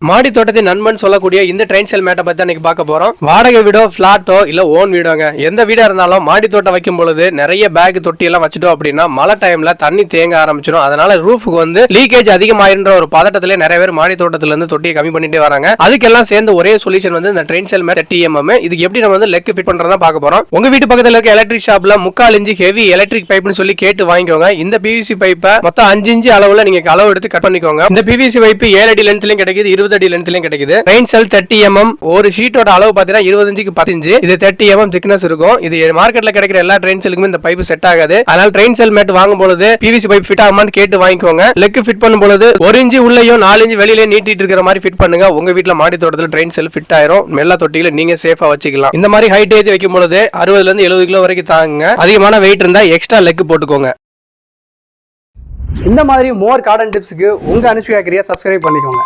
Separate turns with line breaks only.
மாடி தோட்டத்தின் நண்பன் சொல்லக்கூடிய இந்த ட்ரெயின் செல் மேட்டை பத்தி இன்னைக்கு பார்க்க போறோம். வாடகை வீடோ பிளாட்டோ இல்ல ஓன் வீடோங்க, எந்த வீடா இருந்தாலும் மாடி தோட்டம் வைக்கும் பொழுது நிறைய பேக் தொட்டி எல்லாம் வச்சுட்டோம் அப்படின்னா மழை டைம்ல தண்ணி தேங்க ஆரம்பிச்சிடும். அதனால ரூஃபுக்கு வந்து லீக்கேஜ் அதிகமாயிருன்ற ஒரு பதட்டத்திலே நிறைய பேர் மாடி தோட்டத்துல இருந்து தொட்டியை கம்மி பண்ணிட்டே வராங்க. அதுக்கெல்லாம் சேர்ந்து ஒரே சொல்யூஷன் வந்து இந்த ட்ரெயின் செல் மேட் 30 mm. இதுக்கு எப்படி நம்ம வந்து லெக் ஃபிட் பண்றதா பார்க்க போறோம். உங்க வீட்டு பக்கத்துல இருக்க எலக்ட்ரிக் ஷாப்ல 3/4 இன்ச் ஹெவி எலக்ட்ரிக் பைப்னு சொல்லி கேட்டு வாங்கிக்கோங்க. இந்த PVC பைப்பை மொத்தம் 5 இன்ச் அளவுல நீங்க அளவு எடுத்து கட் பண்ணிக்கோங்க. இந்த PVC பைப் 7 அடி லென்த்லயும் கிடைக்குது, 20 அடி லென்த்லயும் கிடைக்குது. ட்ரெயின் செல் 30 mm. ஒரு ஷீட்டோட அளவு பாத்தீங்கன்னா 20 இன்ச்சுக்கு 10 இன்ச். இது 30 mm திக்னஸ் இருக்கும். இது மார்க்கெட்ல கிடைக்கிற எல்லா ட்ரெயின் செல்லுக்குமே இந்த பைப் செட் ஆகாது. அதனால ட்ரெயின் செல் மேட் வாங்கும் பொழுது PVC பைப் ஃபிட் ஆகுமான்னு கேட்டு வாங்கிக்கோங்க. லெக் ஃபிட் பண்ணும் பொழுது 1 இன்ச் உள்ளேயும் 4 இன்ச் வெளியில நீட்டிட்டு இருக்கிற மாதிரி ஃபிட் பண்ணுங்க. உங்க வீட்ல மாடி தோட்டத்துல ட்ரெயின் செல் ஃபிட் ஆயிரும். எல்லா தொட்டியில நீங்க சேஃபா வச்சுக்கலாம். இந்த மாதிரி ஹைட் ஏத்தி வைக்கும் பொழுது 60 ல இருந்து 70 கிலோ வரைக்கும் தாங்குங்க. அதிகமான வெயிட் இருந்தா எக்ஸ்ட்ரா லெக் போட்டுக்கோங்க.
இந்த மாதிரி மோர் கார்டன் டிப்ஸ்க்கு உங்க அனுஷ்கா கிரியா சப்ஸ்கிரைப் பண்ணிக்கோங்க.